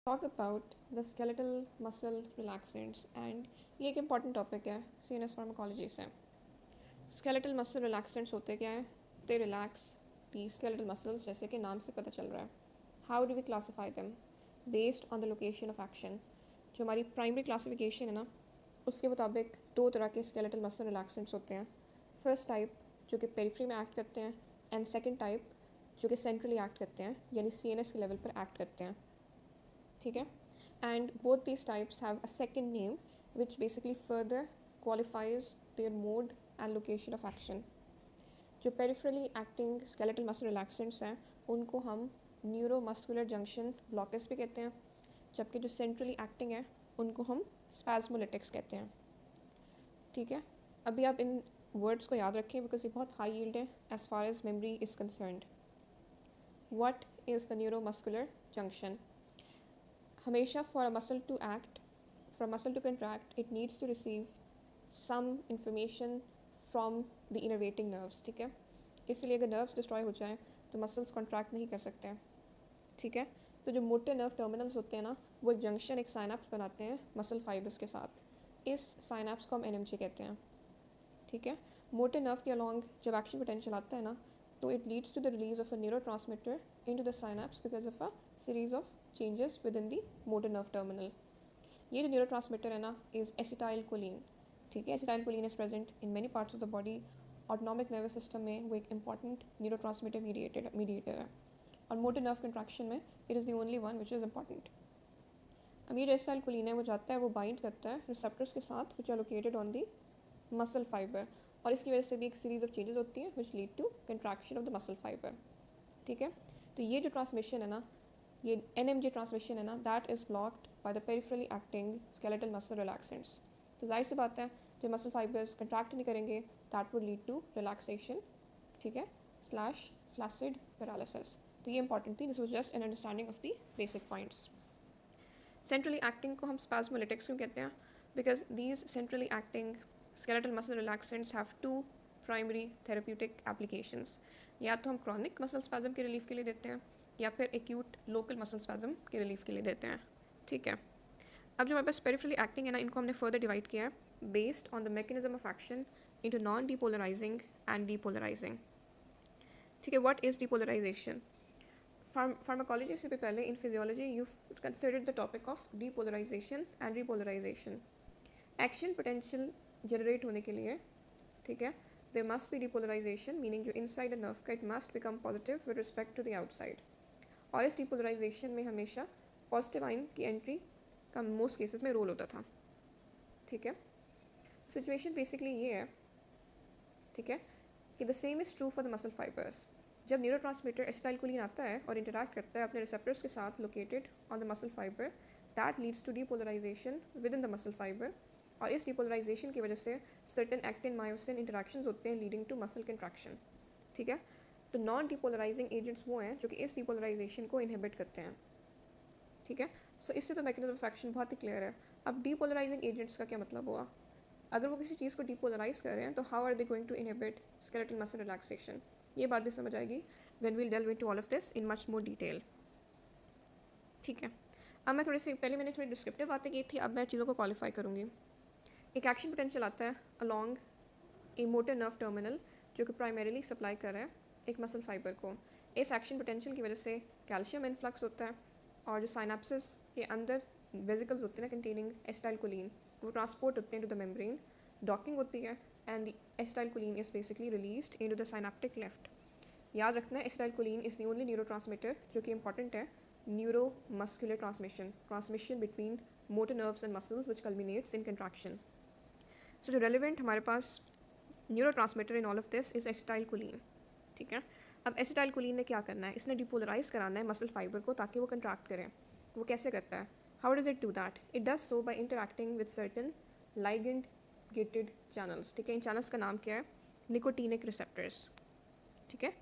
Talk about the skeletal muscle relaxants and ये एक important topic है CNS pharmacology से. Skeletal muscle relaxants होते क्या हैं? They relax the skeletal muscles जैसे कि नाम से पता चल रहा है. How do we classify them? Based on the location of action. जो हमारी primary classification है ना, उसके मुताबिक दो तरह के skeletal muscle relaxants होते हैं. First type जो कि periphery में act करते हैं and second type जो कि centrally act करते हैं यानी CNS के level पर act करते हैं. ठीक है. And both these types have a second name which basically further qualifies their mode and location of action. जो peripherally acting skeletal muscle relaxants हैं उनको हम neuromuscular junction blockers भी कहते हैं, जबकि जो centrally acting है उनको हम spasmolytics कहते हैं. ठीक है. अभी आप इन words को याद रखें because ये बहुत high yield है as far as memory is concerned. What is the neuromuscular junction? हमेशा for a muscle to act, for a muscle to contract, it needs to receive some information from the innervating nerves. ठीक है. इसलिए अगर nerves destroy हो जाए तो muscles contract नहीं कर सकते हैं. ठीक है. तो जो मोटे nerve terminals होते हैं ना, वो एक junction, एक synapse बनाते हैं muscle fibers के साथ. इस synapse को हम NMJ कहते हैं. ठीक है. मोटे nerve के along जब action potential आता है ना, तो it leads to the release of a neurotransmitter into the synapse because of a series of changes within the motor nerve terminal. ये जो neurotransmitter है ना is acetylcholine. ठीक है. acetylcholine is present in many parts of the body. Autonomic nervous system में वो एक important neurotransmitter mediator है और motor nerve contraction में it is the only one which is important. अब ये जो acetylcholine है वो जाता है, वो bind करता है receptors के साथ which are located on the muscle fiber और इसकी वजह से भी एक series of changes होती हैं which lead to contraction of the muscle fiber. ठीक है. तो ये जो transmission है ना, ये NMJ transmission है ना, that is blocked by the peripherally acting skeletal muscle relaxants. तो जाहिर सी बात है जब muscle fibers contract नहीं करेंगे that would lead to relaxation. ठीक है. slash flaccid paralysis. तो ये important थी. This was just an understanding of the basic points. Centrally acting को हम spasmolytics क्यों कहते हैं? Because these centrally acting skeletal muscle relaxants have two primary therapeutic applications. या तो हम chronic muscle spasm के relief के लिए देते हैं या फिर acute local muscle spasm के relief के लिए देते हैं. ठीक है. अब जो हमारे पास peripherally acting है ना, इनको हमने further divide किया है based on the mechanism of action into non-depolarizing and depolarizing. ठीक है. What is depolarization? Pharmacology से भी पहले in physiology you've considered the topic of depolarization and repolarization. Action potential generate होने के लिए, ठीक है, there must be depolarization meaning जो inside a nerve का it must become positive with respect to the outside. और इस depolarization में हमेशा positive ion की entry का most cases में role होता था. ठीक है. Situation basically ये है, ठीक है, कि the same is true for the muscle fibers. जब neurotransmitter acetylcholine आता है और interact करता है अपने receptors के साथ located on the muscle fiber, that leads to depolarization within the muscle fiber. और इस depolarization की वजह से certain actin myosin interactions होते हैं leading to muscle contraction. ठीक है. तो non-depolarizing agents वो हैं जो कि इस depolarization को inhibit करते हैं. ठीक है. सो इससे तो mechanism of action बहुत ही clear है. अब depolarizing agents का क्या मतलब हुआ? अगर वो किसी चीज़ को depolarize कर रहे हैं तो how are they going to inhibit skeletal muscle relaxation? ये बात भी समझ आएगी when we'll delve into all of this in much more detail. ठीक है. अब मैं थोड़ी सी पहले मैंने थोड़ी डिस्क्रिप्टिव बातें की थी, अब मैं चीज़ों को क्वालिफाई करूँगी. एक एक्शन पोटेंशियल आता है अलॉन्ग ए मोटर नर्व टर्मिनल जो कि प्राइमरीली सप्लाई कर रहा है एक मसल फाइबर को. इस एक्शन पोटेंशियल की वजह से कैल्शियम इन्फ्लक्स होता है और जो साइनेप्सिस के अंदर वेजिकल्स होते हैं ना कंटेनिंग एसिटाइलकोलिन, वो ट्रांसपोर्ट होते हैं टू द मेम्ब्रेन, डॉकिंग होती है and the acetylcholine is basically released into the synaptic cleft. याद रखना है acetylcholine is the only neurotransmitter जो कि इंपॉर्टेंट है neuromuscular transmission between motor nerves and muscles which culminates in contraction. So जो relevant हमारे पास neurotransmitter in all of this is acetylcholine. ठीक है. अब एसिटाइलकोलिन ने क्या करना है? इसने डिपोलराइज कराना है मसल फाइबर को ताकि वो कंट्रैक्ट करें. वो कैसे करता है? How does it do that? It does so by interacting with certain ligand gated channels. ठीक है. इन चैनल्स का नाम क्या है? Nicotinic receptors. ठीक है.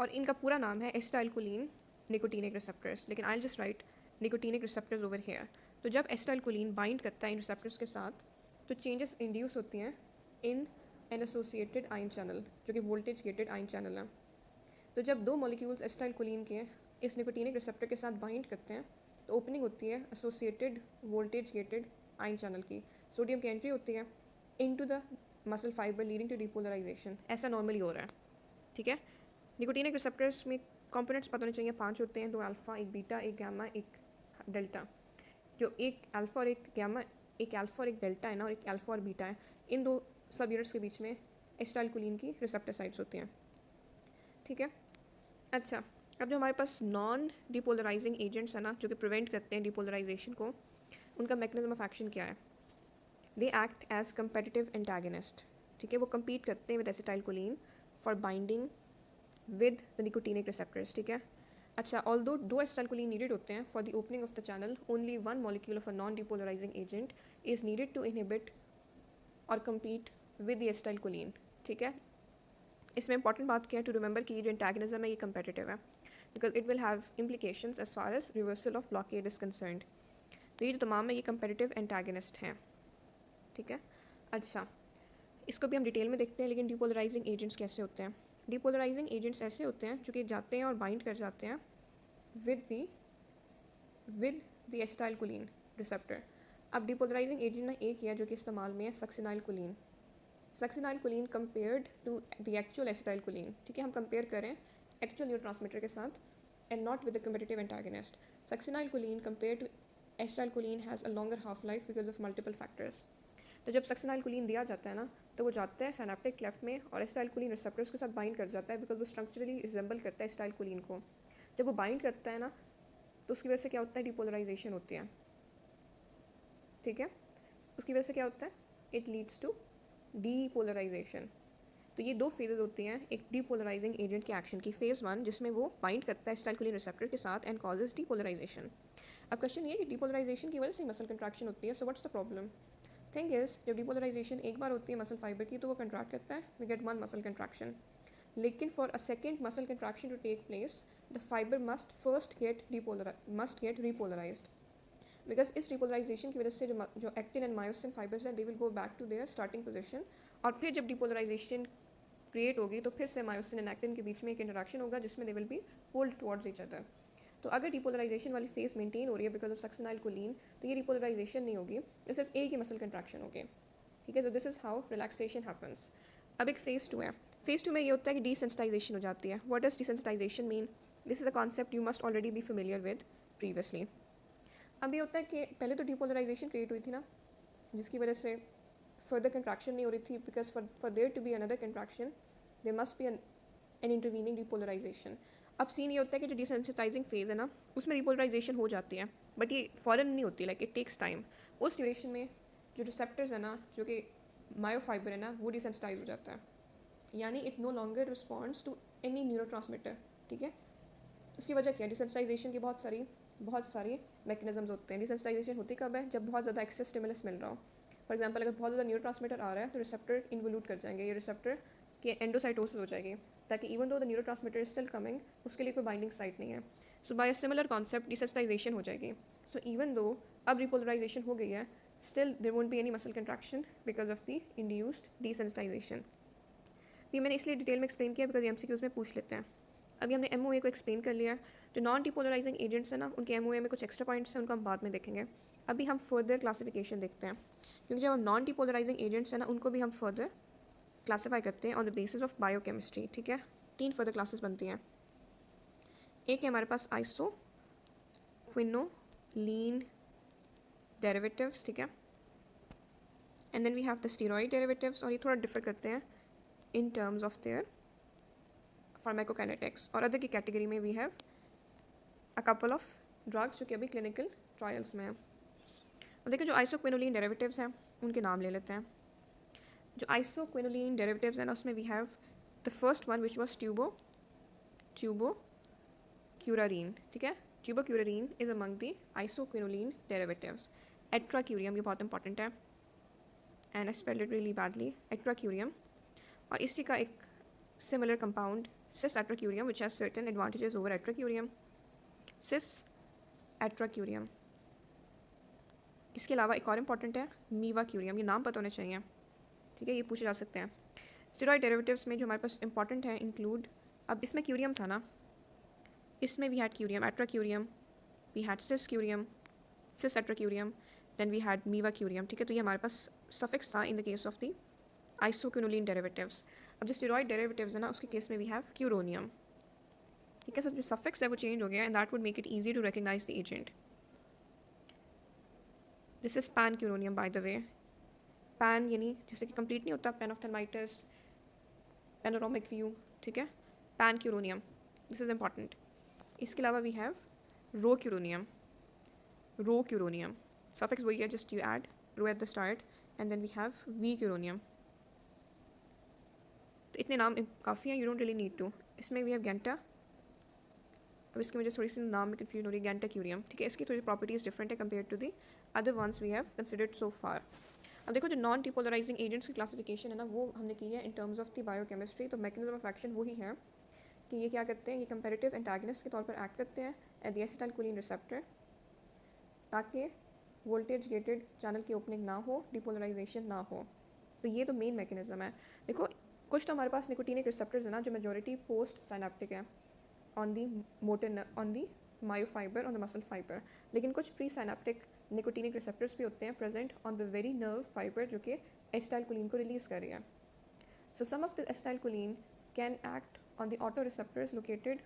और इनका पूरा नाम है एसिटाइलकोलिन निकोटीनिक रिसेप्टर्स, लेकिन I just right nicotinic receptors over here. तो जब एसिटाइलकोलिन बाइंड करता है इन रिसेप्टर्स के साथ तो चेंजेस इंड्यूस होती हैं in an associated ion channel जो कि वोल्टेज गेटेड आयन चैनल है. तो जब दो मॉलिक्यूल्स एसिटाइलकोलिन के इस निकोटीनिक रिसेप्टर के साथ बाइंड करते हैं तो ओपनिंग होती है associated voltage gated ion channel की, सोडियम की एंट्री होती है into the muscle fibre leading to depolarisation. ऐसा नॉर्मली हो रहा है, ठीक है। निकोटीनिक रिसेप्टर्स में कंपोनेंट्स पता होने चाहिए, 5 होते हैं, 2 अल्फा, एक बीटा, एक गामा, एक डेल्टा। जो एक अल्फा और एक गामा, एक अल्फा और एक डेल्टा है ना, और एक अल्फा और बीटा है, इन दो सब यूनिट्स के बीच में एसिटाइलकोलिन की रिसेप्टर साइट्स होती हैं, ठीक है। अच्छा, अब जो हमारे पास नॉन डिपोलराइजिंग एजेंट्स हैं ना, जो कि प्रिवेंट करते हैं डिपोलराइजेशन को, उनका मैकेनिज्म ऑफ एक्शन क्या है? They act as competitive antagonist, ठीक है। वो compete करते हैं with acetylcholine for binding with the nicotinic receptors, ठीक है। अच्छा, ऑल्दो 2 एसिटाइलकोलिन नीडेड होते हैं for the opening of the channel, only 1 molecule of a non depolarising agent is needed to inhibit और compete विद द एसिटाइलकोलिन, ठीक है। इसमें important बात क्या है टू रिमेंबर कि ये जो एंटागनिज्म है ये कंपेटिटिव है, because it will have implications as far as reversal of blockade is concerned. तो ये जो तमाम है ये कंपेटिटिव एंटागनिस्ट हैं, ठीक है। अच्छा, इसको भी हम डिटेल में देखते हैं, लेकिन डिपोलराइजिंग एजेंट्स कैसे होते हैं? डिपोलराइजिंग एजेंट्स ऐसे होते हैं जो कि जाते हैं और बाइंड कर जाते हैं विद द एसिटाइलकोलिन रिसेप्टर। अब डिपोलराइजिंग एजेंट ना एक ही है जो कि इस्तेमाल में है, succinylcholine. Succinylcholine compared to the actual acetylcholine, ठीक है। हम कंपेयर करें एक्चुअल न्यूरोट्रांसमीटर के साथ and not with the competitive antagonist. Succinylcholine compare to acetylcholine has a longer half life because of multiple factors. तो जब सक्सिनाइलकोलिन दिया जाता है ना, तो वो जाता है सिनेप्टिक क्लेफ्ट में और एसिटाइलकोलिन रिसेप्टर्स के साथ बाइंड कर जाता है, बिकॉज वो स्ट्रक्चरली रिजेंबल करता है एसिटाइलकोलिन को। जब वो बाइंड करता है ना, तो उसकी वजह से क्या होता है? डिपोलराइजेशन होती है, ठीक है। उसकी वजह से क्या होता है? It leads to depolarisation. तो ये 2 फेजेज होती हैं एक डीपोलराइजिंग एजेंट के एक्शन की। फेज़ 1 जिसमें वो बाइंड करता है एसिटाइलकोलिन रिसेप्टर के साथ एंड कॉजेज डीपोलराइजेशन। अब क्वेश्चन ये है कि डीपोलराइजेशन की वजह से मसल कंट्रैक्शन होती है, so what's the problem? Thing is, जब डिपोलराइजेशन एक बार होती है मसल फाइबर की, तो वो कंट्रैक्ट करता है, वी गेट 1 मसल कंट्रैक्शन। लेकिन for a second muscle contraction to take place, the fibre must get repolarised, because इस डिपोलराइजेशन की वजह से जो एक्टिन एंड मायोसिन फाइबर्स हैं, they will go back to their starting position. और फिर जब डिपोलराइजेशन क्रिएट होगी तो फिर से मायोसिन एंड एक्टिन के बीच में एक इंटरेक्शन होगा जिसमें they will be pulled towards each other. तो अगर डिपोलराइजेशन वाली फेस मेंटेन हो रही है बिकॉज ऑफ सक्सिनाइलकोलिन, तो ये डिपोलराइजेशन नहीं होगी, ये सिर्फ एक ही मसल कंट्रैक्शन होगी, ठीक है। तो this is how relaxation happens. अब एक फेज़ 2 है। फेज़ 2 में ये होता है कि डिसेंसिटाइजेशन हो जाती है। What does desensitisation mean? This is a concept you must already be familiar with previously. अब ये होता है कि पहले तो डिपोलराइजेशन क्रिएट हुई थी ना, जिसकी वजह से फर्दर कंट्रैक्शन नहीं हो रही थी, because for there to be another contraction there must be an intervening depolarisation. अब सीन ये होता है कि जो डिसेंसिटाइजिंग फेज़ है ना, उसमें डिपोलराइजेशन हो जाती है, बट ये फॉरन नहीं होती, लाइक इट टेक्स टाइम। उस ड्यूरेशन में जो रिसेप्टर्स है ना, जो कि मायोफाइबर है ना, वो डिसेंसिटाइज हो जाता है, यानी it no longer responds to any neurotransmitter, ठीक है। उसकी वजह क्या है? डिसेंसिटाइजेशन की बहुत सारी मैकेनिज्म्स होते हैं। डिसेंसिटाइजेशन होती कब है? जब बहुत ज़्यादा एक्सेस स्टिमुलस मिल रहा हो। फॉर एग्जांपल, अगर बहुत ज़्यादा न्यूरोट्रांसमीटर आ रहा है तो रिसेप्टर इन्वोल्यूट कर जाएंगे, ये रिसेप्टर के एंडोसाइटोसिस हो जाएगी, ताकि even though the neurotransmitter is still coming, उसके लिए कोई बाइंडिंग साइट नहीं है। So by a similar concept desensitisation हो जाएगी। सो इवन दो अब रिपोलराइजेशन हो गई है, still there won't be any muscle contraction because of the induced desensitisation. ये मैंने इसलिए डिटेल में एक्सप्लेन किया बिकॉज एमसीक्यूज में पूछ लेते हैं। अभी हमने एमओए को एक्सप्लेन कर लिया। जो नॉन डिपोलराइजिंग एजेंट्स हैं ना, उनके एमओए में कुछ एक्स्ट्रा पॉइंट्स हैं, उनको हम बाद में देखेंगे। अभी हम फर्दर क्लासिफिकेशन देखते हैं, क्योंकि जब हम नॉन डिपोलराइजिंग एजेंट्स हैं ना, उनको भी हम फर्दर क्लासीफाई करते हैं on the basis of biochemistry, ठीक है। 3 फर्दर क्लासेस बनती हैं। एक है हमारे पास आइसो क्विनोलीन डेरिवेटिव्स, ठीक है। And then we have the steroid derivatives, और ये थोड़ा डिफर करते हैं in terms of their pharmacokinetics. और अदर की कैटेगरी में we have a couple of drugs जो कि अभी क्लिनिकल ट्रायल्स में हैं। अब देखिए, जो आइसोक्विनोलिन डेरिवेटिव्स हैं उनके नाम ले लेते हैं। जो आइसोक्विनोलिन डेरिवेटिव्स हैं ना, उसमें we have the first one which was tubocurarine, ठीक है। Tubocurarine is among the isoquinoline derivatives. Atracurium, ये बहुत इंपॉर्टेंट है, and I spelled it really badly, atracurium. और इसी का एक similar compound cisatracurium which has certain advantages over atracurium, cisatracurium. इसके अलावा एक और इंपॉर्टेंट है मीवाक्यूरियम, ये नाम पता होने चाहिए, ठीक है, ये पूछे जा सकते हैं। स्टेरॉइड डेरिवेटिव्स में जो हमारे पास इंपॉर्टेंट है इंक्लूड, अब इसमें क्यूरियम था ना, इसमें we had curium, atracurium, we had cis curium, cisatracurium, then we had mivacurium, ठीक है। तो ये हमारे पास सफिक्स था in the case of the isoquinoline derivatives. अब जो स्टेरॉइड डेरिवेटिव्स है ना, उसके केस में वी हैव क्यूरोनियम, ठीक है। सो जो सफिक्स है वो चेंज हो गया and that would make it easy to recognise the agent. This is pancuronium by the way. Pan यानी जैसे कि कंप्लीट नहीं होता, पेनोफ्थेल्माइटिस, पेनोरामिक व्यू, ठीक है। Pancuronium, this is important. इसके अलावा we have rocuronium, rocuronium, suffix वही है, just you add ro at the start and then we have vecuronium. तो इतने नाम काफ़ी हैं, you don't really need to. इसमें वी हैव गेंटा, अब इसकी मुझे थोड़ी सी नाम में कन्फ्यूजन हो रही है, गेंटा क्यूरियम, ठीक है। इसकी थोड़ी प्रॉपर्टीज़ डिफरेंट है compare to the other ones we have considered so far. अब देखो जो नॉन डिपोलराइजिंग एजेंट्स की क्लासिफिकेशन है ना, वो हमने की है in terms of the biochemistry. तो मैकेनिज्म ऑफ एक्शन वही है कि ये क्या करते हैं, ये कंपेरेटिव एंटागनिस्ट के तौर पर एक्ट करते हैं एट द एसिटाइलकोलिन रिसेप्टर, ताकि वोल्टेज गेटेड चैनल की ओपनिंग ना हो, डिपोलराइजेशन ना हो। तो ये तो मेन मैकेनिज्म है। देखो कुछ तो हमारे पास निकोटीनिक रिसेप्टर्स है ना, जो मेजोरिटी पोस्ट साइनेप्टिक है on the motor, on the myofibre, on the muscle fibre, लेकिन कुछ प्री साइनेप्टिक निकोटीनिक रिसेप्टर्स भी होते हैं present on the very nerve fibre जो कि एसिटाइलकोलिन को रिलीज कर रही है। So some of the acetylcholine can act on the auto receptors located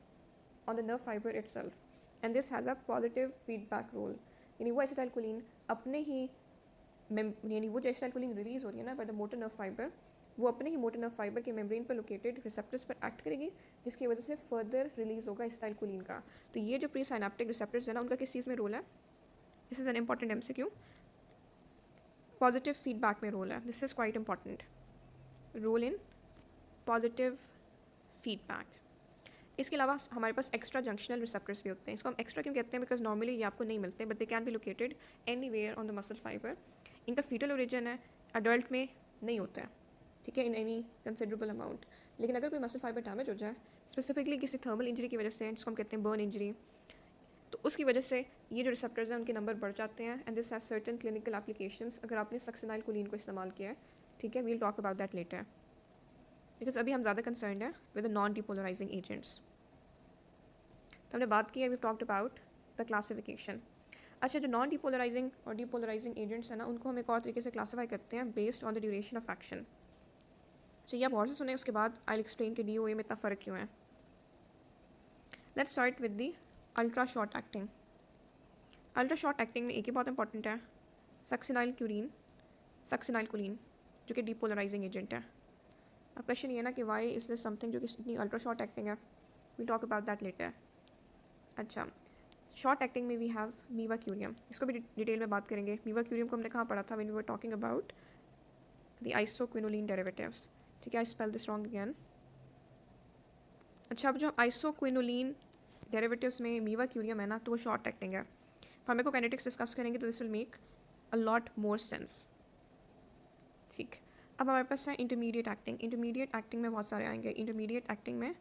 on the nerve fibre itself and this has a positive feedback role. यानी वो acetylcholine अपने ही यानी वो जो एसिटाइलकोलिन रिलीज हो रही है ना by the motor nerve fibre, वो अपने ही मोटर नर्व फाइबर के मेम्ब्रेन पर लोकेटेड रिसेप्टर्स पर एक्ट करेगी, जिसकी वजह से फर्दर रिलीज होगा एसिटाइलकोलिन का। तो ये जो प्री साइनेप्टिक रिसेप्टर्स है ना, उनका किस चीज़ में रोल है? This is an important MCQ. Positive feedback में रोल है, this is quite important, role in positive feedback. इसके अलावा हमारे पास एक्स्ट्रा जंक्शनल रिसेप्टर्स भी होते हैं। इसको हम एक्स्ट्रा क्यों कहते हैं? बिकॉज नॉर्मली ये आपको नहीं मिलते, but they can be located anywhere on the muscle fibre. इनका फीटल ओरिजिन है, अडल्ट में नहीं होता है, ठीक है, इन एनी कंसिडरेबल अमाउंट। लेकिन अगर कोई मसल फाइबर डैमेज हो जाए, स्पेसिफिकली किसी थर्मल इंजरी की वजह से, जिसको हम कहते हैं बर्न इंजरी, तो उसकी वजह से ये जो रिसेप्टर्स हैं उनके नंबर बढ़ जाते हैं and this has certain clinical applications. अगर आपने सक्सिनाइलकोलिन को इस्तेमाल किया है, ठीक है, we'll talk about that later, because अभी हम ज़्यादा कंसर्न है with the non depolarising agents. तो हमने बात की है, we talked about the classification. अच्छा, जो नॉन डिपोलराइजिंग और डिपोलराइजिंग एजेंट्स हैं ना, उनको हम एक और तरीके से क्लासीफाई करते हैं based on the duration of action. चाहिए आप और से सुने, उसके बाद आई एक्सप्लेन के DOA में इतना फ़र्क क्यों है। Let's start with the ultra short acting. Ultra short acting में एक ही बहुत इंपॉर्टेंट है, सक्सिनाइलकोलिन, सक्सिनाइलकोलिन जो कि डिपोलराइजिंग एजेंट है। अब क्वेश्चन ये ना कि वाई इज दिस समथिंग जो कि इतनी अल्ट्रा शॉर्ट एक्टिंग है, we talk about that later. अच्छा, शॉर्ट एक्टिंग में वी हैव मीवा क्यूरियम, इसको भी डिटेल में बात करेंगे। मीवा क्यूरियम को हमने कहाँ पढ़ा था? When we were talking about the isoquinoline derivatives, ठीक है। I spell this wrong again. अच्छा, अब जो आइसोक्विनोलिन डेरिवेटिव्स में मीवा क्यूरियम है ना, तो वो शॉर्ट एक्टिंग है। फार्माकोकाइनेटिक्स डिस्कस करेंगे तो this will make a lot more sense, ठीक। अब हमारे पास है इंटरमीडिएट एक्टिंग। इंटरमीडिएट एक्टिंग में बहुत सारे आएंगे। इंटरमीडिएट एक्टिंग में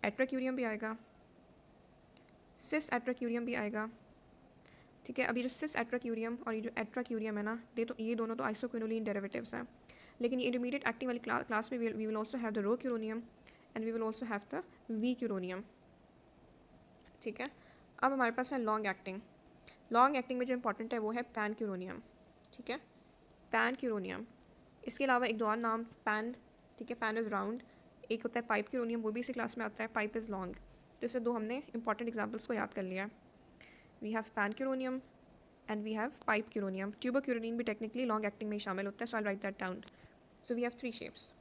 एट्राक्यूरियम भी आएगा, सिस एट्राक्यूरियम भी आएगा, ठीक है। अभी जो सिस एट्राक्यूरियम और ये जो एट्राक्यूरियम है ना, ये दोनों तो आइसोक्विनोलिन डेरिवेटिव्स हैं, लेकिन ये इंटरमीडिएट एक्टिंग वाली क्लास में we will also have the rocuronium and we will also have the vecuronium, ठीक है। अब हमारे पास है लॉन्ग एक्टिंग। लॉन्ग एक्टिंग में जो इंपॉर्टेंट है वो है पैन क्यूरोनियम, ठीक है, पैन क्यूरोनियम। इसके अलावा एक दो और नाम पैन, ठीक है, पैन इज़ राउंड। एक होता है पाइप क्यूरोनियम, वो भी इसी क्लास में आता है, पाइप इज़ लॉन्ग। तो इससे दो हमने इंपॉर्टेंट एग्जाम्पल्स को याद कर लिया। We have pancuronium and we have pipecuronium. Tubocurarine भी टेक्निकली लॉन्ग एक्टिंग में ही शामिल होता है, so I write that down. So we have 3 shapes,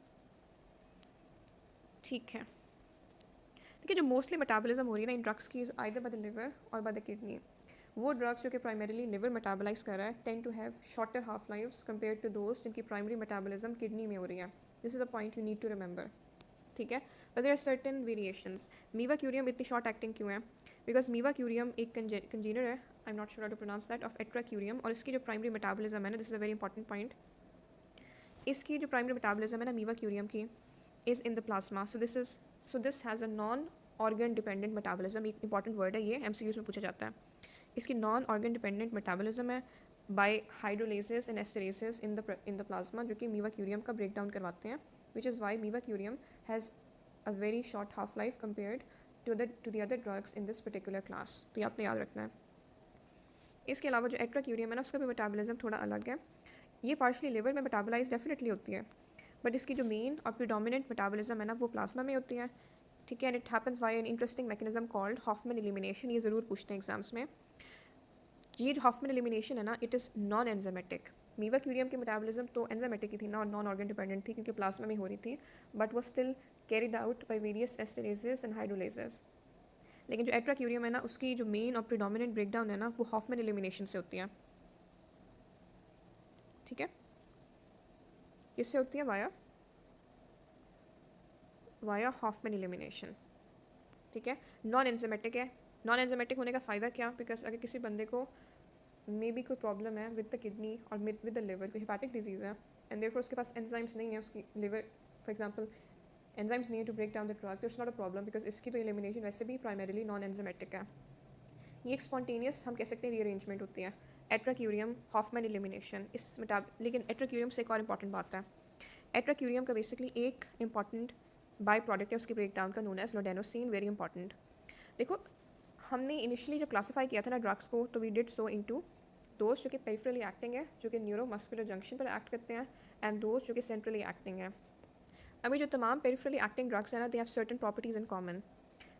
ठीक है। देखिए, जो मोस्टली मेटाबॉलिज्म हो रही है ना इन ड्रग्स की, आइदर बाय द लिवर और बाय द किडनी। वो ड्रग्स जो कि प्राइमरीली लिवर मेटाबोलाइज कर रहा है tend to have shorter half lives compared to those जिनकी प्राइमरी मेटाबॉलिज्म किडनी में हो रही है। This is a point you need to remember, ठीक है। But there are certain variations. Mivacurium इतनी शॉर्ट एक्टिंग क्यों है? बिकॉज मीवा क्यूरियम एक कंजीनर है, आई am not sure how to pronounce that, of atracurium, और इसकी जो प्राइमरी मेटाबॉलिज्म है ना, this is a very important point. इसकी जो प्राइमरी मेटाबॉलिज्म है ना मीवा क्यूरियम की, is in the plasma. So this has a non organ dependent metabolism. एक इंपॉर्टेंट वर्ड है ये, MCQs में पूछा जाता है। इसकी नॉन ऑर्गन डिपेंडेंट मेटाबॉलिज्म है by hydrolysis and esterases in the plasma, जो कि मीवा क्यूरियम का ब्रेक डाउन करवाते हैं, which is why मीवा curium has a very short half life compared to the other drugs in this particular class. तो ये आपने याद रखना है. इसके अलावा जो एट्राक्यूरियम है ना, उसका भी मेटाबॉलिज्म थोड़ा अलग है. ये पार्शली लिवर में मेटाबोलाइज डेफिनेटली होती है, बट इसकी जो मेन और प्रीडोमिनेंट मेटाबॉलिज्म है ना, वो प्लाज्मा में होती है. ठीक है, and it happens by an interesting mechanism called Hofmann elimination. ये ज़रूर पूछते हैं एग्जाम्स में. ये जो हॉफमैन एलिमिनेशन है ना, इट इज़ नॉन एंजाइमेटिक. मीवाक्यूरियम की मेटाबॉलिज्म तो एंजाइमेटिक ही थी, नॉन ऑर्गन डिपेंडेंट थी, क्योंकि प्लाज्मा में हो रही थी, बट वो still carried out by various esterases and hydrolases. लेकिन जो एट्राक्यूरियम है ना, उसकी जो मेन और प्रीडोमिनेंट ब्रेकडाउन है ना, वो हॉफमैन एलिमिनेशन से होती है. ठीक है, किससे होती है? Via Hofmann elimination. ठीक है, नॉन एंजाइमेटिक है. नॉन एंजाइमेटिक होने का फ़ायदा क्या? बिकॉज अगर किसी बंदे को मे बी कोई प्रॉब्लम है विद द किडनी और विद द लिवर, कोई हेपाटिक डिजीज़ है, एंड देयरफॉर उसके पास एंजाइम्स नहीं है, उसकी लिवर फॉर एग्जांपल एंजाइम्स नहीं है to break down the drug, तो it's not a problem, because इसकी तो एलिमिनेशन वैसे भी प्राइमरीली नॉन एंजाइमेटिक है. ये एक स्पॉन्टेनियस हम कह सकते हैं रीअरेंजमेंट होती है. एट्राक्यूरियम हॉफमैन एलिमिनेशन इस लेकिन एट्राक्यूरियम से एक और इंपॉर्टेंट बात है. एट्राक्यूरियम का बेसिकली एक इंपॉर्टेंट बाई प्रोडक्ट है उसके ब्रेक डाउन का, known as laudanosine. Very important. देखो, हमने इनिशियली जब क्लासीफाई किया था ना ड्रग्स को, तो वी डिड सो इनटू दोस्त जो कि पेरिफेरली एक्टिंग है, जो कि न्यूरोमस्कुलर जंक्शन पर एक्ट करते हैं, एंड दोस्त जो कि सेंट्रली एक्टिंग है. अभी जो तमाम पेरिफेरली एक्टिंग ड्रग्स हैं ना, they have certain properties in common.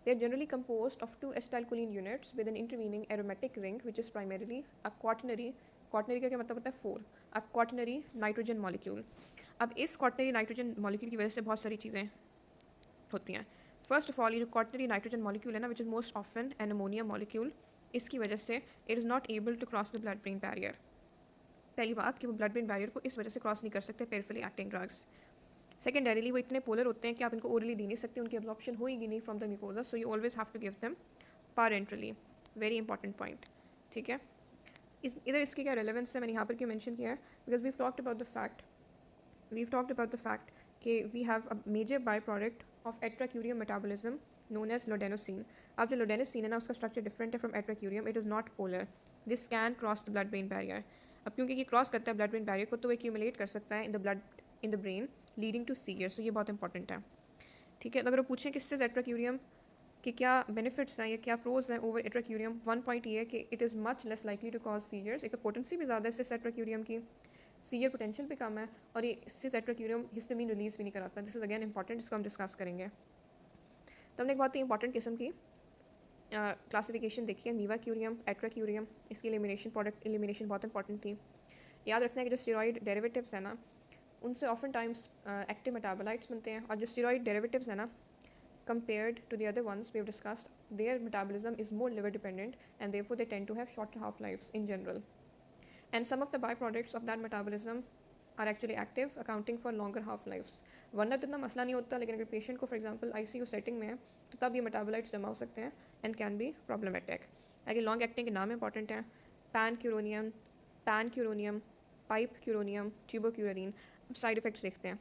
They are generally composed of two acetylcholine units with an intervening aromatic ring, which is primarily a quaternary. Quaternary का क्या मतलब होता है? 4. अ क्वाटनरी नाइट्रोजन मॉलिक्यूल. अब इस quaternary nitrogen molecule की वजह से बहुत सारी चीज़ें होती हैं. फर्स्ट ऑफ ऑल, ये जो क्वाटनरी नाइट्रोजन मॉलिक्यूल है ना, which is most often an ammonia molecule, इसकी वजह से it is not able to cross the blood brain barrier. पहली बात कि वो ब्लड ब्रेन बैरियर को इस वजह से क्रॉस नहीं कर सकते पेरिफेरली एक्टिंग ड्रग्स. सेकेंडरीली वो इतने पोलर होते हैं कि आप इनको ओरली दे नहीं सकते, उनकी एब्जॉर्प्शन होएगी नहीं from the mucosa, so you always have to give them parenterally. Very important point. ठीक है, इधर इसकी क्या रेलेवेंस है, मैंने यहाँ पर क्यों मेंशन किया है? Because we've talked about the fact कि we have a major by product of atracurium metabolism known as laudanosine. अब जो लोडेनोसिन है ना, उसका स्ट्रक्चर डिफरेंट है from atracurium. It is not polar. This can cross the blood brain barrier. अब क्योंकि ये क्रॉस करता है ब्लड ब्रेन बैरियर को, तो वो एक्यूमुलेट कर सकता है in the brain leading to seizures. तो ये बहुत इंपॉर्टेंट है. ठीक है, तो अगर वो पूछें किससे एट्राक्यूरियम कि क्या बेनिफिट्स हैं या क्या प्रोज हैं ओवर एट्राक्यूरियम, वन पॉइंट ये है कि it is much less likely to cause seizures. एक तो पोटेंसी भी ज़्यादा है सिस एट्राक्यूरियम की, सीवियर पोटेंशियल भी कम है, और ये सिस एट्राक्यूरियम हिस्टामिन रिलीज भी नहीं कराता. दिस इज अगेन इंपॉर्टेंट, इसको हम डिस्कस करेंगे. तो हमने एक बहुत ही इंपॉर्टेंट किस्म की क्लासिफिकेशन देखी है, मीवाक्यूरियम, एट्राक्यूरियम. इसकी प्रोडक्ट एलिमिनेशन बहुत इंपॉर्टेंट थी. याद रखना है कि जो स्टेरॉइड डेरिवेटिव्स हैं ना, उनसे ऑफन टाइम्स एक्टिव मेटाबोलाइट्स बनते हैं, और जो स्टेरॉइड डेरिवेटिव्स हैं ना, compared to the other ones we have discussed, their metabolism is more liver dependent, and therefore they tend to have shorter half lives in general. And some of the byproducts of that metabolism are actually active, accounting for longer half lives. वरना तो इतना मसला नहीं होता, लेकिन अगर patient को for example ICU setting में है, तो तब ये मेटाबोलाइट्स जमा हो सकते हैं एंड कैन बी प्रॉब्लमेटिक. आगे लॉन्ग एक्टिंग के नाम इंपॉर्टेंट हैं: पैन क्यूरोनियम, पाइप क्यूरोनियम, ट्यूबोक्यूरिन. साइड इफेक्ट्स देखते हैं.